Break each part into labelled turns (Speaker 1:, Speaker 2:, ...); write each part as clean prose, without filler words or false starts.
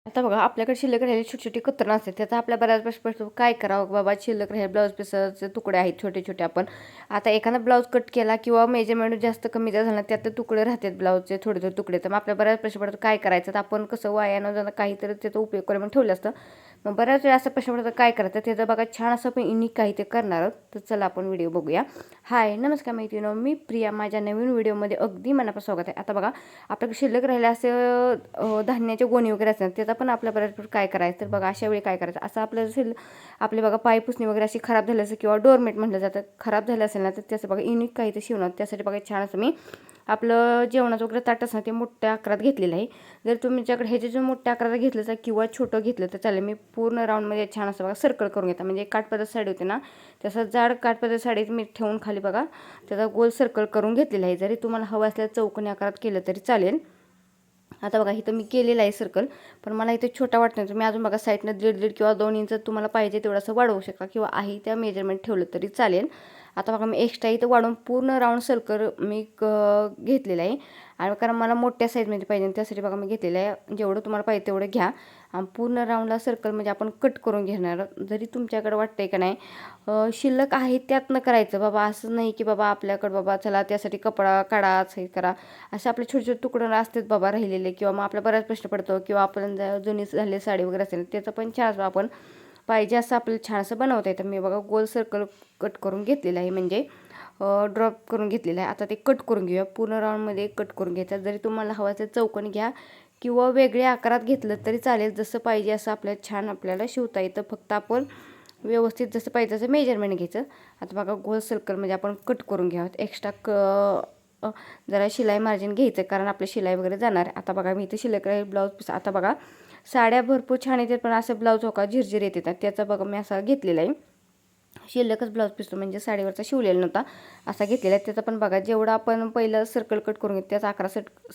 Speaker 1: आता बघा आपल्याकडे शिल्लक राहिलेली छोटी-छोटी कतरणं असतात. त्याचा आपल्या बऱ्याच प्रश्न पडतो, काय करावं बाबा शिल्लक राहिलेले ब्लाऊज पीसचे तुकडे आहेत छोटे-छोटे आपण. आता एखादा ब्लाऊज कट केला किंवा मेजरमेंट जास्त कमी जर झालं त्यातले तुकडे राहतात ब्लाऊजचे थोडे-थोडे तुकडे. तर मग आपल्या बऱ्याच प्रश्न पडतो काय करायचं? तर आपण कसं वाया न जाणं काहीतरी त्याचा उपयोग करून म्हणून ठेवलं असतं. मग बऱ्याच वेळा असा प्रश्न पडतो काय करायचं? त्याचं बघा छान असं आपण युनिक काही ते करणार आहोत. तर चला आपण व्हिडिओ बघूया. हाय नमस्कार मैत्रिणींनो, मी प्रिया. माझ्या नवीन व्हिडिओमध्ये अगदी मनापासून स्वागत आहे. आता बघा आपल्याकडे शिल्लक राहिले असे धान्याचे गोणी वगैरे असतात त्याचा पण आपल्या बऱ्याच काय करायचं. तर बघा अशा वेळी काय करायचं असं आपलं असेल आपले बघा पाय पुसणी वगैरे अशी खराब झाली असेल किंवा डोरमेट म्हटलं जातं खराब झालं असेल ना तर त्याचं बघा युनिक काही ते शिवणार. त्यासाठी बघा छान असं मी आपलं जेवणाचं वगैरे ताट असं ते मोठ्या आकारात घेतलेलं आहे. जर तुमच्याकडे ह्याचे जे मोठ्या आकारात घेतलं तर किंवा छोटं घेतलं तर चालेल. मी पूर्ण राऊंडमध्ये छान असं बघा सर्कल करून घेता म्हणजे काठपदर साडी होते ना तसं जाड काठपदर साडीत मी ठेवून खाली बघा त्याचा गोल सर्कल करून घेतलेला आहे. जरी तुम्हाला हवं असल्या चौकोनी आकारात केलं तरी चालेल. आता बघा इथं मी केलेलं आहे सर्कल, पण मला इथे छोटा वाटत नाही. तुम्ही अजून बघा साईडनं 1.5 किंवा 2 इंच तुम्हाला पाहिजे तेवढं असं वाढवू शकता किंवा आहे त्या मेजरमेंट ठेवलं तरी चालेल. आता बघा मी एक्स्ट्रा इथं वाढवून पूर्ण राऊंड सर्कल मी घेतलेलं आहे आणि कारण मला मोठ्या साईजमध्ये पाहिजे त्यासाठी बघा मी घेतलेलं आहे. जेवढं तुम्हाला पाहिजे तेवढं घ्या आणि पूर्ण राऊंडला सर्कल म्हणजे आपण कट करून घेणार. जरी तुमच्याकडे वाटतंय का नाही शिल्लक आहे त्यातनं करायचं बाबा, असं नाही की बाबा आपल्याकडं बाबा चला त्यासाठी कपडा काढा हे करा. असे आपले छोटे छोटे तुकडं असतात बाबा राहिलेले किंवा मग आपला बराच प्रश्न पडतो किंवा आपण जुनी झालेली साडी वगैरे असेल त्याचं पण छान आपण पाहिजे असं आपल्याला छान असं बनवता येतं. मी बघा गोल सर्कल कट करून घेतलेलं आहे म्हणजे ड्रॉप करून घेतलेलं आहे. आता ते कट करून घेऊया पूर्ण राऊंडमध्ये कट करून घ्यायचं. जरी तुम्हाला हवं असेल चौकोनी घ्या किंवा वेगळ्या आकारात घेतलं तरी चालेल. जसं पाहिजे असं आपल्याला छान आपल्याला शिवता येतं. फक्त आपण व्यवस्थित जसं पाहिजे तसं मेजरमेंट घ्यायचं. आता बघा गोल सर्कलमध्ये आपण कट करून घ्यावं. एक्स्ट्रा जरा शिलाई मार्जिन घ्यायचं कारण आपली शिलाई वगैरे जाणार. आता बघा मी इथे शिल्लक राहील ब्लाऊज पीस. आता बघा साड्या भरपूर छान येतात पण असं ब्लाऊज हो का झिरझिर येतात त्याचा बघा मी असा घेतलेला आहे. शिल्लकच ब्लाऊज पीस म्हणजे साडीवरचा शिवलेला नव्हता असा घेतलेला आहे. त्याचा पण बघा जेवढा आपण पहिलं सर्कल कट करून घेतो त्याचा 11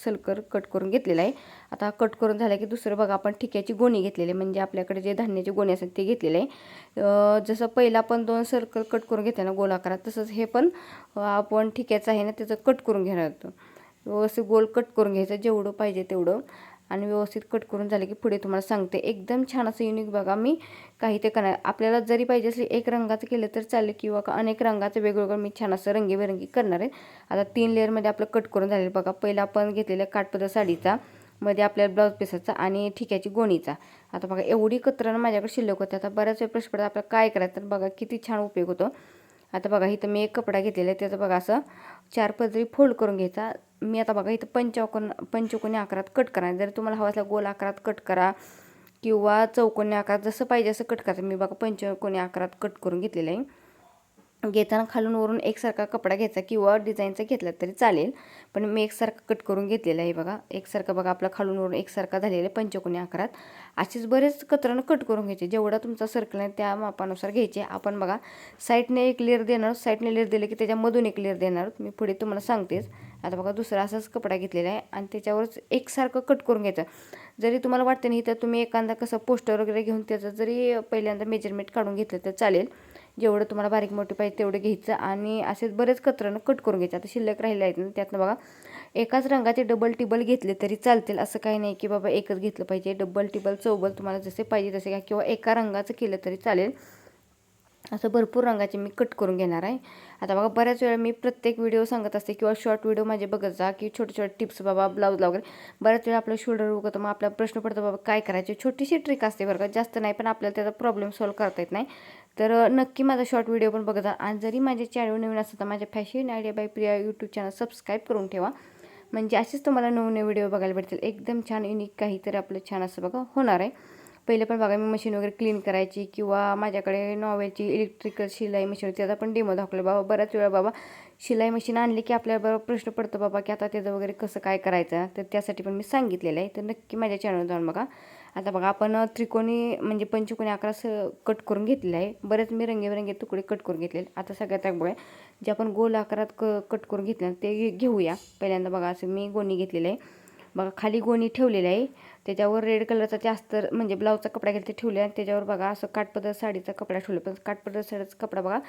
Speaker 1: सर्कल कट करून घेतलेला आहे. आता कट करून झाला की दुसरं बघा आपण ठिक्याची गोणी घेतलेली आहे म्हणजे आपल्याकडे जे धान्याची गोणी असतात ते घेतलेले आहे. जसं पहिलं आपण 2 सर्कल कट करून घेतले ना गोल आकारात तसंच हे पण आपण ठिक्याचं आहे ना त्याचं कट करून घेणार होतं. व्यवस्थित गोल कट करून घ्यायचं जेवढं पाहिजे तेवढं आणि व्यवस्थित कट करून झाले की पुढे तुम्हाला सांगते. एकदम छान असं युनिक बघा मी काही ते करणार. आपल्याला जरी पाहिजे असेल एक रंगाचं केलं तर चालेल किंवा अनेक रंगाचं वेगवेगळं मी छान असं रंगीबेरंगी करणार आहे. आता 3 लेअरमध्ये आपलं कट करून झालेलं बघा. पहिला आपण घेतलेला काठपदर साडीचा मध्ये आपल्याला ब्लाऊज पीसाचा आणि ठिक्याची गोणीचा. आता बघा एवढी कतरणं माझ्याकडे शिल्लक होते. आता बऱ्याच वेळ प्रश्न पडतात आपल्याला काय करायचं तर बघा किती छान उपयोग होतो. आता बघा इथं मी एक कपडा घेतलेला आहे त्याचं बघा असं 4 पदरी फोल्ड करून घ्यायचा. मी आता बघा इथं पंचकोनी आकारात कट करा. जर तुम्हाला हवं असला गोल आकारात कट करा किंवा चौकोनी आकारात जसं पाहिजे असं कट करायचं. मी बघा पंचकोनी आकारात कट करून घेतलेलं आहे. घेताना खालून वरून एकसारखा कपडा घ्यायचा किंवा डिझाईनचा घेतला तरी चालेल पण मी एकसारखा कट करून घेतलेला आहे. बघा एकसारखा बघा आपला खालून वरून एकसारखा झालेला आहे पंचकोनी आकारात. असेच बरेच कतरणं कट करून घ्यायचे जेवढा तुमचा सर्कल आहे त्या मापानुसार घ्यायचे. आपण बघा साईडने एक लेअर देणार. साईडने लेअर दिले की त्याच्यामधून एक लेअर देणार मी पुढे तुम्हाला सांगतेच. आता बघा दुसरा असाच कपडा घेतलेला आहे आणि त्याच्यावरच एकसारखं कट करून घ्यायचं. जरी तुम्हाला वाटतं नाही तर तुम्ही एखादा कसं पोस्टर वगैरे घेऊन त्याचं जरी पहिल्यांदा मेजरमेंट काढून घेतलं तर चालेल. जेवढं तुम्हाला बारीक मोठी पाहिजे तेवढं घ्यायचं आणि असेच बरेच कतरणं कट करून घ्यायचं. आता शिल्लक राहिले आहेत ना त्यातनं बघा एकाच रंगाचे डबल टिबल घेतले तरी चालतील. असं काही नाही की बाबा एकच घेतलं पाहिजे. डबल टिबल चौबल तुम्हाला जसे पाहिजे तसे घ्या किंवा एका रंगाचं केलं तरी चालेल. असं भरपूर रंगाचे मी कट करून घेणार आहे. आता बघा बऱ्याच वेळा मी प्रत्येक व्हिडिओ सांगत असते किंवा शॉर्ट व्हिडिओ माझे बघत जा की छोटे छोटे टिप्स बाबा ब्लाऊजला वगैरे. बऱ्याच वेळा आपलं शोल्डर उगवतं मग आपला प्रश्न पडतो बाबा काय करायचे. छोटीशी ट्रिक असते बरं का जास्त नाही पण आपल्याला त्याचा प्रॉब्लेम सॉल्व्ह करता येत नाही. तर नक्की माझा शॉर्ट व्हिडिओ पण बघत जा आणि जरी माझे चॅनल नवीन असेल तर माझ्या fashion idea by Priya YouTube channel subscribe करून ठेवा म्हणजे असेच तुम्हाला नवीन व्हिडिओ बघायला भेटतील. एकदम छान युनिक काहीतरी आपलं छान असं बघा होणार आहे. पहिले पण बघा मी मशीन वगैरे क्लीन करायची किंवा माझ्याकडे नॉवेलची इलेक्ट्रिकल शिलाई मशीन होती त्याचा पण डेमो दाखवला बाबा. बऱ्याच वेळा बाबा शिलाई मशीन आणली की आपल्याबरोबर प्रश्न पडतो बाबा की आता त्याचं वगैरे कसं काय करायचं तर त्यासाठी पण मी सांगितलेलं आहे. तर नक्की माझ्या चॅनलवर जाऊन बघा. आता बघा आपण त्रिकोणी म्हणजे पंचकोनी आकारात कट करून घेतलेलं आहे. बरेच मी रंगीबेरंगी तुकडे कट करून घेतलेले. आता सगळ्यात बघा जे आपण गोल आकारात कट करून घेतले ते घेऊया. पहिल्यांदा बघा असं मी गोणी घेतलेलं आहे. बघा खाली गोणी ठेवलेली आहे त्याच्यावर रेड कलरचा ते अस्तर म्हणजे ब्लाऊजचा कपडा घेतला ते ठेवले आणि त्याच्यावर बघा असं काठपदर साडीचा कपडा ठेवला. पण काठपदर साडीचा कपडा बघा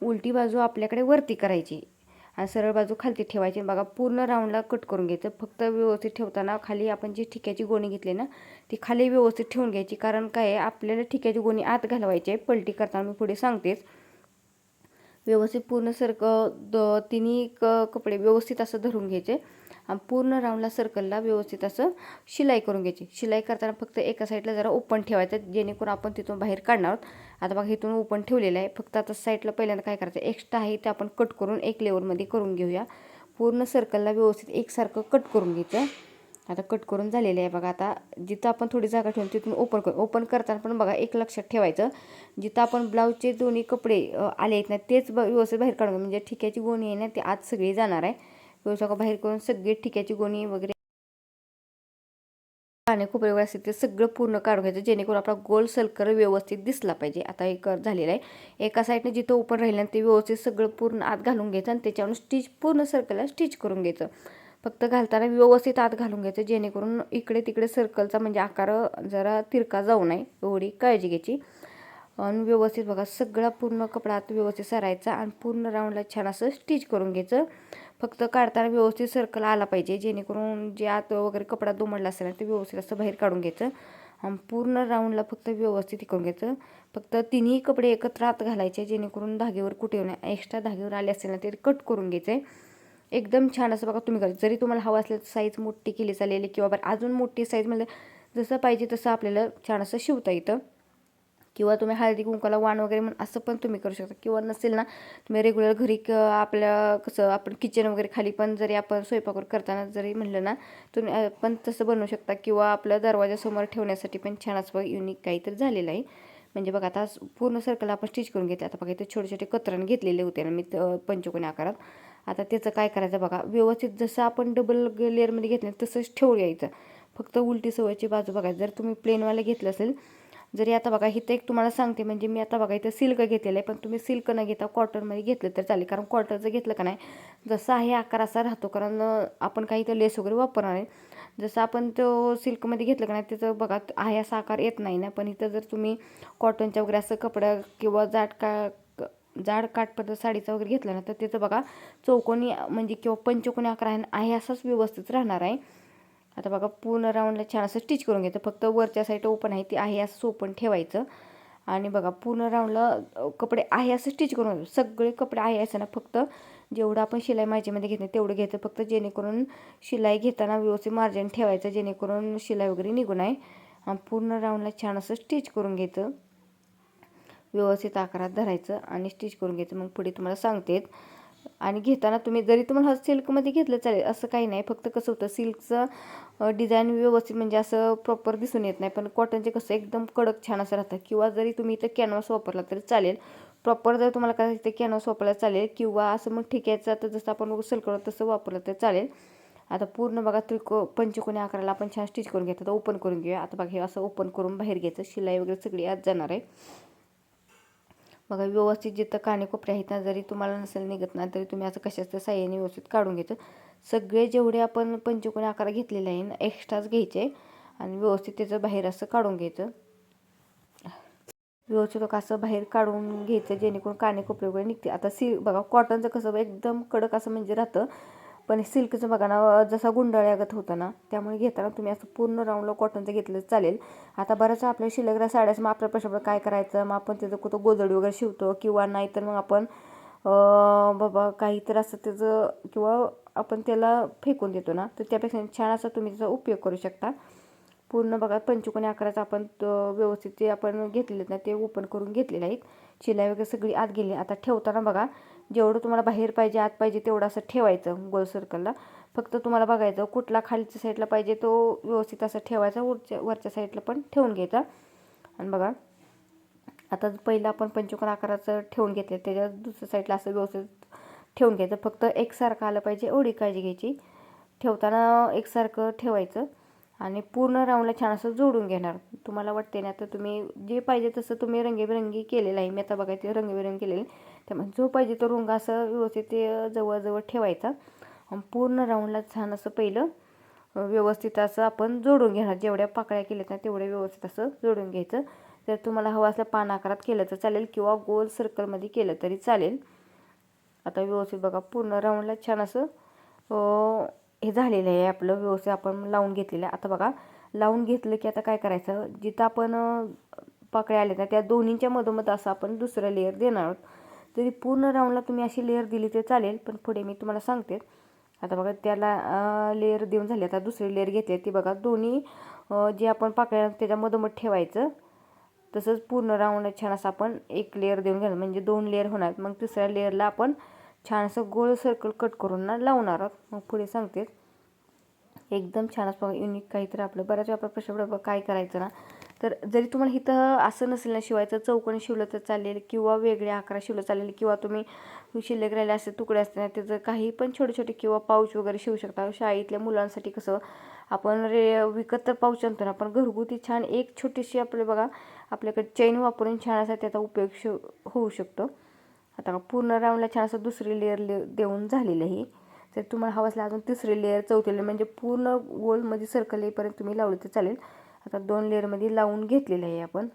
Speaker 1: उलटी बाजू आपल्याकडे वरती करायची आणि सरळ बाजू खालती ठेवायची. बघा पूर्ण राऊंडला कट करून घ्यायचं. फक्त व्यवस्थित ठेवताना खाली आपण जी ठिक्याची गोणी घेतली ना ती खाली व्यवस्थित ठेवून घ्यायची. कारण काय आहे, आपल्याला ठिक्याची गोणी आत घालवायची आहे. पलटी करताना मी पुढे सांगतेच. व्यवस्थित पूर्ण तिन्ही कपडे व्यवस्थित असं धरून घ्यायचे आणि पूर्ण राऊंडला सर्कलला व्यवस्थित असं शिलाई करून घ्यायची. शिलाई करताना फक्त एका साईडला जरा ओपन ठेवायचं, जेणेकरून आपण तिथून बाहेर काढणार आहोत. आता बघा इथून ओपन ठेवलेलं आहे. फक्त आता साईडला पहिल्यांदा काय करायचं, एक्स्ट्रा आहे ते आपण कट करून एक लेवलमध्ये करून घेऊया. पूर्ण सर्कलला व्यवस्थित एकसारखं कट करून घ्यायचं. आता कट करून झालेलं आहे बघा. आता जिथं आपण थोडी जागा ठेवून तिथून ओपन करताना पण बघा एक लक्षात ठेवायचं, जिथं आपण ब्लाऊजचे दोन्ही कपडे आले आहेत ना तेच व्यवस्थित बाहेर काढून, म्हणजे ठिक्याची गोणी आहे ना ती आत सगळी जाणार आहे. व्यवस्थित बाहेर करून सगळे ठिक्याची गोणी वगैरे काने खूप वेगळं असते ते सगळं पूर्ण काढून घ्यायचं, जेणेकरून आपला गोल सर्कल व्यवस्थित दिसला पाहिजे. आता एक झालेलं आहे. एका साईडने जिथं ओपन राहिलं ते व्यवस्थित सगळं पूर्ण आत घालून घ्यायचं आणि त्याच्यावरून स्टिच पूर्ण सर्कलला स्टिच करून घ्यायचं. फक्त घालताना व्यवस्थित आत घालून घ्यायचं, जेणेकरून इकडे तिकडे सर्कलचा म्हणजे आकार जरा तिरका जाऊ नये एवढी काळजी घ्यायची. आणि व्यवस्थित बघा सगळा पूर्ण कपडा आत व्यवस्थित सरायचा आणि पूर्ण राऊंडला छान असं स्टिच करून घ्यायचं. फक्त काढताना व्यवस्थित सर्कल आला पाहिजे, जेणेकरून जे आत वगैरे कपडा दुमडला असेल ना ते व्यवस्थित असं बाहेर काढून घ्यायचं आणि पूर्ण राऊंडला फक्त व्यवस्थित करून घ्यायचं. फक्त तिन्ही कपडे एकत्र आत घालायचे, जेणेकरून धागेवर कुठे एक्स्ट्रा धागेवर आले असेल ना ते कट करून घ्यायचं. एकदम छान असं बघा तुम्ही करा. जरी तुम्हाला हवं असलं तर साईज मोठी केली चालेल, किंवा बरं अजून मोठी साईज म्हणजे जसं पाहिजे तसं आपल्याला छान असं शिवता येतं. किंवा तुम्ही हळदी कुंकाला वाण वगैरे म्हणून असं पण तुम्ही करू शकता. किंवा नसेल ना तुम्ही रेग्युलर घरी आपल्या कसं आपण किचन वगैरे खाली पण जरी आपण स्वयंपाक करताना जरी म्हणलं ना तुम्ही पण तसं बनवू शकता. किंवा आपल्या दरवाजासमोर ठेवण्यासाठी पण छान असं युनिक काहीतरी झालेलं आहे. म्हणजे बघा आता पूर्ण सर्कल आपण स्टिच करून घेतले. आता बघा इथे छोटे छोटे कतरण घेतलेले होते ना मी पंचकोनी आकारात. आता त्याचं काय करायचं बघा, व्यवस्थित जसं आपण डबल लेअरमध्ये घेतलं तसंच ठेवून यायचं. फक्त उलटी सवयची बाजू बघा. जर तुम्ही प्लेनवाला घेतलं असेल, जरी आता बघा इथं एक तुम्हाला सांगते, म्हणजे मी आता बघा इथं सिल्क घेतलेलं आहे, पण तुम्ही सिल्क न घेता कॉटनमध्ये घेतलं तर चालेल. कारण कॉटनचं घेतलं का नाही जसं आहे आकार असा राहतो, कारण आपण काही इथं लेस वगैरे वापरणार आहे. जसं आपण तो सिल्कमध्ये घेतलं का नाही त्याचं बघा आहे असा आकार येत नाही ना. पण इथं जर तुम्ही कॉटनच्या वगैरे असं कपडा किंवा जाड काठपदर साडीचा वगैरे घेतला ना तर त्याचं बघा चौकोनी म्हणजे किंवा पंचकोनी आकार आहे असाच व्यवस्थित राहणार आहे. आता बघा पूर्ण राऊंडला छान असं स्टिच करून घ्यायचं. फक्त वरच्या साईड ओपन आहे ती आहे असं ओपन ठेवायचं. आणि बघा पूर्ण राऊंडला कपडे आहे असं स्टिच करून सगळे कपडे आहे असं ना, फक्त जेवढं आपण शिलाई मार्जिनमध्ये घेतलं तेवढं घ्यायचं. फक्त जेणेकरून शिलाई घेताना व्यवस्थित मार्जिन ठेवायचं, जेणेकरून शिलाई वगैरे निघू नये. आणि पूर्ण राऊंडला छान असं स्टिच करून घ्यायचं. व्यवस्थित आकारात धरायचं आणि स्टिच करून घ्यायचं. मग पुढे तुम्हाला सांगते. आणि घेताना तुम्ही जरी तुम्हाला सिल्कमध्ये घेतलं चालेल असं काही नाही. फक्त कसं होतं सिल्कचं डिझाईन व्यवस्थित म्हणजे असं प्रॉपर दिसून येत नाही, पण कॉटनचे कसं एकदम कडक छान असं राहतं. किंवा जरी तुम्ही इथं कॅनव्हास वापरला तरी चालेल. प्रॉपर जर तुम्हाला काय इथे कॅनव्हास वापरला चालेल, किंवा असं मग ठिक्याचं तर जसं आपण सिल्कवर तसं वापरलं तर चालेल. आता पूर्ण बघा पंचकोनी आकाराला आपण छान स्टिच करून घेतो. आता ओपन करून घेऊया. आता बघा हे असं ओपन करून बाहेर घ्यायचं. शिलाई वगैरे सगळी आत जाणार आहे. बघा व्यवस्थित जिथं काने कोपरे आहेत ना जरी तुम्हाला नसेल निघत ना तरी तुम्ही असं कशाचं साह्याने व्यवस्थित काढून घ्यायचं. सगळे जेवढे आपण पंचकोनी आकार घेतलेले आहे ना एक्स्ट्राच घ्यायचे आणि व्यवस्थित त्याचं बाहेर असं काढून घ्यायचं. व्यवस्थित असं बाहेर काढून घ्यायचं, जेणेकरून काने कोपरे वगैरे निघते. आता बघा कॉटनचं कसं एकदम कडक असं म्हणजे राहतं, पण सिल्कचं बघा ना जसा गुंडाळ्यागत होतं ना, त्यामुळे घेताना तुम्ही असं पूर्ण राऊंडला कॉटनचं घेतलं चालेल. आता बऱ्याच आपल्या शिल्लक साड्याच मग आपल्या प्रश्न काय करायचं, मग आपण त्याचं कुठं गोदडी वगैरे शिवतो, किंवा नाही तर मग आपण बाबा काहीतरी असं त्याचं किंवा आपण त्याला फेकून देतो ना, तर त्यापेक्षा छान असा तुम्ही त्याचा उपयोग करू शकता. पूर्ण बघा पंचकोनी आकाराचं आपण व्यवस्थित ते आपण घेतलेले ना ते ओपन करून घेतलेले आहेत. शिलाई वगैरे सगळी आत गेली. आता ठेवताना बघा जेवढं तुम्हाला बाहेर पाहिजे आत पाहिजे तेवढं असं ठेवायचं गोल सर्कलला. फक्त तुम्हाला बघायचं कुठला खालच्या साईडला पाहिजे तो व्यवस्थित असं ठेवायचा, वरच्या साईडला पण ठेवून घ्यायचा. आणि बघा आता पहिलं आपण पंचकोनी आकाराचं ठेवून घेतलं, त्याच्या दुसऱ्या साईडला असं व्यवस्थित ठेवून घ्यायचं. फक्त एकसारखं आलं पाहिजे एवढी काळजी घ्यायची. ठेवताना एकसारखं ठेवायचं आणि पूर्ण राऊंडला छान असं जोडून घेणार. तुम्हाला वाटते ना तर तुम्ही जे पाहिजे तसं तुम्ही रंगीबेरंगी केलेलं आहे. मी आता बघा ते रंगीबेरंगी केलेलं त्यामुळे जो पाहिजे तो रंग असं व्यवस्थित ते जवळजवळ ठेवायचा. आणि पूर्ण राऊंडला छान असं पहिलं व्यवस्थित असं आपण जोडून घेणार. जेवढ्या पाकळ्या केल्यात ना तेवढ्या व्यवस्थित असं जोडून घ्यायचं. जर तुम्हाला हवं असलं पान आकारात केलं तर चालेल, किंवा गोल सर्कलमध्ये केलं तरी चालेल. आता व्यवस्थित बघा पूर्ण राऊंडला छान असं हे झालेलं आहे आपलं, व्यवस्थित आपण लावून घेतलेलं आहे. आता बघा लावून घेतलं की आता काय करायचं, जिथं आपण पाकळ्या आल्या ना त्या दोन्हींच्या मधोमध असं आपण दुसरं लेअर देणार आहोत. तरी पूर्ण राऊंडला तुम्ही अशी लेअर दिली तर चालेल, पण पुढे मी तुम्हाला सांगते. आता बघा त्याला लेअर देऊन झाली. आता दुसरी लेअर घेतली ती बघा दोन्ही जे आपण पाकळ्या त्याच्या मधोमध ठेवायचं. तसंच पूर्ण राऊंडला छान असं आपण एक लेअर देऊन घ्यायला, म्हणजे 2 लेअर होणार. मग तिसऱ्या लेअरला आपण छान असं गोल सर्कल कट करून ना लावणार आहोत. मग पुढे सांगते. एकदम छान असं बघा युनिक काहीतरी आपलं. बऱ्याच वेळा आपला प्रश्न पडतो काय करायचं ना, तर जरी तुम्हाला इथं असं नसेल ना शिवायचं, चौकोनी शिवलं तर चालेल किंवा वेगळ्या आकारात शिवलं चालेल, किंवा तुम्ही शिल्लक राहिले असे तुकडे असते ना त्याचं काही पण छोटे छोटे किंवा पाऊच वगैरे शिवू शकता. शाळेतल्या मुलांसाठी कसं आपण विकत तर पाऊच आणतो ना, आपण घरगुती छान एक छोटीशी आपले बघा आपल्याकडे चेन वापरून छान असा त्याचा उपयोग होऊ शकतो. आता पूर्ण राऊंडला छान असं दुसरी लेअर देऊन झालेलं आहे. तर तुम्हाला हवं असलं अजून तिसरी लेअर चौथी लेअर म्हणजे पूर्ण गोलमध्ये सर्कल येईपर्यंत तुम्ही लावलं तर चालेल. आता 2 लेअरमध्ये लावून घेतलेलं आहे आपण.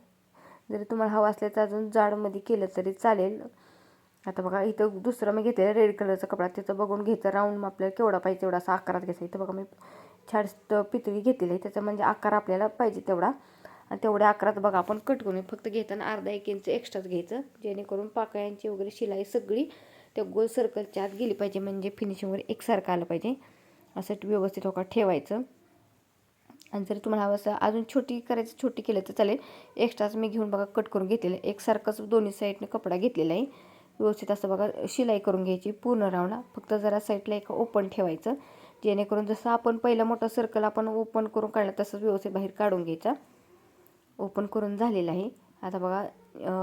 Speaker 1: जरी तुम्हाला हवं असलं तर अजून जाडमध्ये केलं तरी चालेल. आता बघा इथं दुसरं मी घेतलेलं रेड कलरचा कपडा, त्याचं बघून घ्यायचं राऊंड आपल्याला केवढा पाहिजे तेवढा असा आकारात घ्यायचा. इथं बघा मी छान पितळी घेतलेली आहे, त्याचा म्हणजे आकार आपल्याला पाहिजे तेवढा, आणि तेवढ्या आकारात बघा आपण कट करून फक्त घेताना अर्धा 1 इंच एक्स्ट्राच घ्यायचं, जेणेकरून पाकळ्यांची वगैरे शिलाई सगळी त्या गोल सर्कलच्या आत गेली पाहिजे, म्हणजे फिनिशिंग वगैरे एकसारखं आलं पाहिजे. असं व्यवस्थित होका ठेवायचं. आणि जर तुम्हाला हवं असं अजून छोटी करायची छोटी केलं तर चालेल. एक्स्ट्राच मी घेऊन बघा कट करून घेतलेलं आहे. एकसारखंच दोन्ही साईडने कपडा घेतलेला आहे. व्यवस्थित असं बघा शिलाई करून घ्यायची पूर्ण राऊंडला. फक्त जरा साईडला एक ओपन ठेवायचं, जेणेकरून जसं आपण पहिला मोठा सर्कल आपण ओपन करून काढला तसंच व्यवस्थित बाहेर काढून घ्यायचा. ओपन करून झालेलं आहे. आता बघा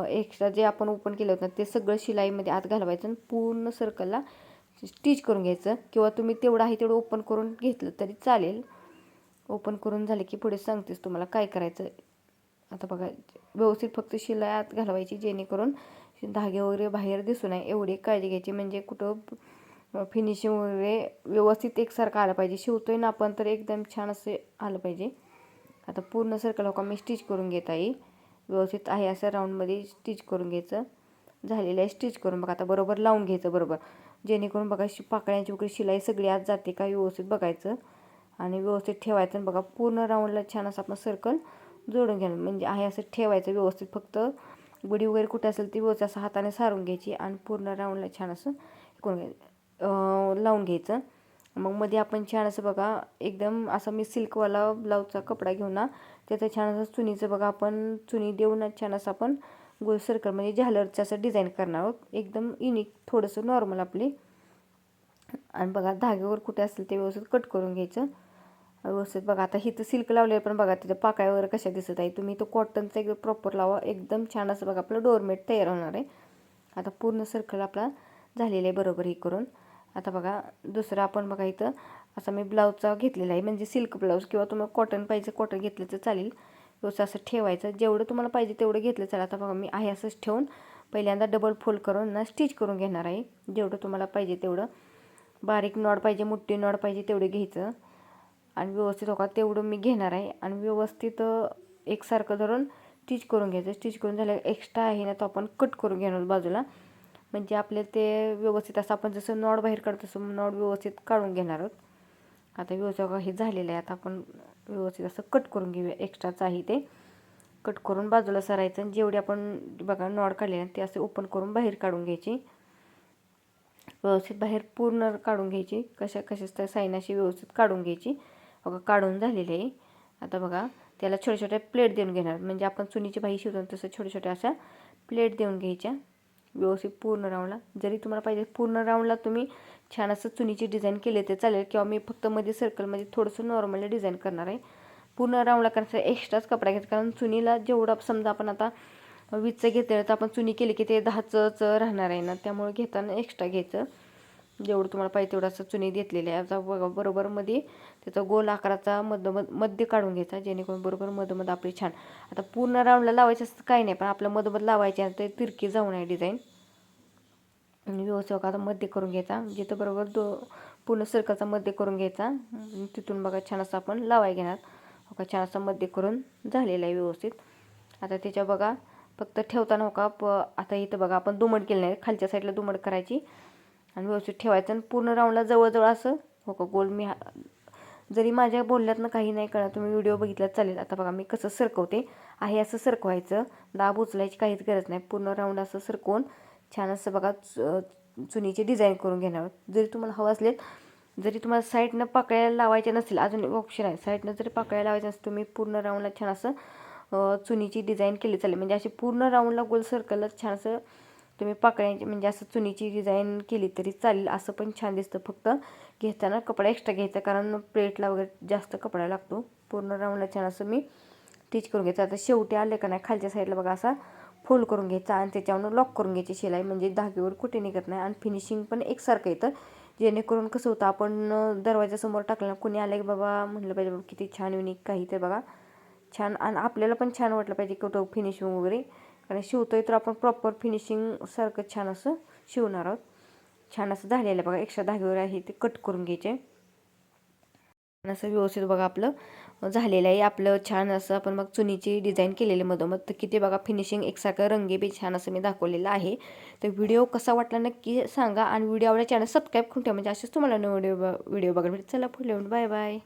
Speaker 1: एक्स्ट्रा जे आपण ओपन केलं होतं ते सगळं शिलाईमध्ये आत घालवायचं आणि पूर्ण सर्कलला स्टिच करून घ्यायचं, किंवा तुम्ही तेवढं आहे तेवढं ओपन करून घेतलं तरी चालेल. ओपन करून झाले की पुढे सांगतेच तुम्हाला काय करायचं. आता बघा व्यवस्थित फक्त शिलाई आत घालवायची, जेणेकरून धागे वगैरे बाहेर दिसू नये एवढी काळजी घ्यायची, म्हणजे कुठं फिनिशिंग वगैरे व्यवस्थित एकसारखं आलं पाहिजे. शिवतोय ना आपण तर एकदम छान असं आलं पाहिजे. आता पूर्ण सर्कल हो मी स्टिच करून घेत आहे. व्यवस्थित आहे असं राऊंडमध्ये स्टिच करून घ्यायचं. झालेलं आहे स्टिच करून बघा. आता बरोबर लावून घ्यायचं बरोबर, जेणेकरून बघा पाकळ्यांची वगैरे शिलाई सगळी आत जाते का व्यवस्थित बघायचं आणि व्यवस्थित ठेवायचं. आणि बघा पूर्ण राऊंडला छान असं आपण सर्कल जोडून घ्यायला, म्हणजे आहे असं ठेवायचं व्यवस्थित. फक्त बडी वगैरे कुठे असेल ती व्यवस्थित असं हाताने सारून घ्यायची आणि पूर्ण राऊंडला छान असं करून लावून घ्यायचं. मग मध्ये आपण छान असं बघा एकदम असं मी सिल्कवाला ब्लाऊजचा कपडा घेऊन ना त्याचं छान असं चुनीचं बघा आपण चुनी देऊन छान असं आपण गोल सर्कल म्हणजे झालरचं असं डिझाईन करणार आहोत. एकदम युनिक थोडंसं नॉर्मल आपली. आणि बघा धाग्यावर कुठे असेल ते व्यवस्थित कट करून घ्यायचं व्यवस्थित. बघा आता हिथं सिल्क लावले पण बघा त्याच्या पाकळ्या वगैरे कशा दिसत आहे. तुम्ही तो कॉटनचा एकदम प्रॉपर लावा, एकदम छान असं बघा आपलं डोरमेट तयार होणार आहे. आता पूर्ण सर्कल आपला झालेलं आहे बरोबर हे करून. आता बघा दुसरं आपण बघा इथं असा मी ब्लाऊजचा घेतलेला आहे, म्हणजे सिल्क ब्लाऊज, किंवा तुम्हाला कॉटन पाहिजे कॉटन घेतलं तर चालेल. व्यवस्थित असं ठेवायचं, जेवढं तुम्हाला पाहिजे तेवढं घेतलं चालेल. आता बघा मी आहे असंच ठेवून पहिल्यांदा डबल फोल्ड करून ना स्टिच करून घेणार आहे. जेवढं तुम्हाला पाहिजे तेवढं, बारीक नॉड पाहिजे मोठी नॉड पाहिजे तेवढे घ्यायचं आणि व्यवस्थित हो का तेवढं मी घेणार आहे. आणि व्यवस्थित एकसारखं धरून स्टिच करून घ्यायचं. स्टिच करून झालं एक्स्ट्रा आहे ना तो आपण कट करून घेणार बाजूला, म्हणजे आपल्याला ते व्यवस्थित असं आपण जसं नॉड बाहेर काढतो तसं नॉड व्यवस्थित काढून घेणार आहोत. आता व्यवस्थित हे झालेलं आहे. आता आपण व्यवस्थित असं कट करून घेऊया. एक्स्ट्राचं आहे ते कट करून बाजूला सरायचं आणि जेवढे आपण बघा नॉड काढले ते असे ओपन करून बाहेर काढून घ्यायची. व्यवस्थित बाहेर पूर्ण काढून घ्यायची, कशाच त्या साईनाशी व्यवस्थित काढून घ्यायची. बघा काढून झालेली आहे. आता बघा त्याला छोट्या छोट्या प्लेट देऊन घेणार, म्हणजे आपण चुनीची बाही शिवतो तसं छोट्या छोट्या अशा प्लेट देऊन घ्यायच्या व्यवस्थित पूर्ण राऊंडला. जरी तुम्हाला पाहिजे पूर्ण राऊंडला तुम्ही छान असं चुनीची डिझाईन केली तर चालेल, किंवा मी फक्त मध्ये सर्कलमध्ये थोडंसं नॉर्मली डिझाईन करणार आहे. पूर्ण राऊंडला करायचं एक्स्ट्राच कपडा घ्यायचा, कारण चुनीला जेवढा समजा आपण आता 20चं घेतलं तर आपण चुनी केली की ते 10चं राहणार आहे ना, त्यामुळे घेताना एक्स्ट्रा घ्यायचं. जेवढं तुम्हाला पाहिजे तेवढं असं चुनी घेतलेलं आहे. आता बघा बरोबर मध्ये त्याचा गोल आकाराचा मध्य काढून घ्यायचा, जेणेकरून बरोबर मधोमध आपली छान. आता पूर्ण राऊंडला लावायचं असतं काही नाही, पण आपल्या मधोमध लावायचे आहे ते तिरकी जाऊ नये डिझाईन. आणि व्यवस्थित आता मध्य करून घ्यायचा, जिथं बरोबर पूर्ण सर्कलचा मध्य करून घ्यायचा. तिथून बघा छान असं आपण लावाय घेणार. बघा छान असं मध्य करून झालेलं आहे व्यवस्थित. आता त्याच्या बघा फक्त ठेवताना हो का आता इथं बघा आपण दुमड केलं नाही, खालच्या साईडला दुमड करायची आणि व्यवस्थित ठेवायचं आणि पूर्ण राऊंडला जवळजवळ असं हो का गोल मी जरी माझ्या बोलण्यातनं काही नाही कळणार, तुम्ही व्हिडिओ बघितला चालेल. आता बघा मी कसं सरकवते आहे, असं सरकवायचं, दाब उचलायची काहीच गरज नाही. पूर्ण राऊंड असं सरकवून छान असं बघा चुनीची डिझाईन करून घेणार. जरी तुम्हाला हवं असले, जरी तुम्हाला साईडनं पाकळ्या लावायच्या नसेल, अजून ऑप्शन आहे, साईडनं जरी पाकळ्या लावायच्या नसेल, तुम्ही पूर्ण राऊंडला छान असं चुनीची डिझाईन केली चालेल. म्हणजे अशी पूर्ण राऊंडला गोल सर्कलला छान असं तुम्ही पाकळ्यांची म्हणजे असं चुनीची डिझाईन केली तरी चालेल. असं पण छान दिसतं. फक्त घेताना कपडा एक्स्ट्रा घ्यायचा, कारण प्लेटला वगैरे जास्त कपडा लागतो. पूर्ण राऊंडला छान असं मी स्टिच करून घ्यायचं. आता शेवटी आले का नाही, खालच्या साईडला बघा असा फोल्ड करून घ्यायचा आणि त्याच्यावर लॉक करून घ्यायची शिलाई, म्हणजे धाग्यावर कुठे निघत नाही आणि फिनिशिंग पण एकसारखं येतं. जेणेकरून कसं होतं, आपण दरवाजासमोर टाकलं, कुणी आलं की बाबा म्हटलं पाहिजे किती छान युनिक काही ते बघा छान, आणि आपल्याला पण छान वाटलं पाहिजे कुठं फिनिशिंग वगैरे, कारण शिवतोय तर आपण प्रॉपर फिनिशिंगसारखं छान असं शिवणार आहोत. छान असं झालेलं बघा, एक्स्ट्रा धाग्यावर आहे ते कट करून घ्यायचे. असं व्यवस्थित बघा आपलं झालेलं आहे. आपलं छान असं आपण मग चुनीची डिझाईन केलेली मधोमध, तर किती बघा फिनिशिंग एकसारखं रंगीबी छान असं मी दाखवलेलं आहे. तर व्हिडिओ कसा वाटला नक्की सांगा आणि व्हिडिओ आवडला चॅनल सबस्क्राईब करून ठेवा, म्हणजे असेच तुम्हाला व्हिडिओ बघायला. चला पुढे बाय बाय.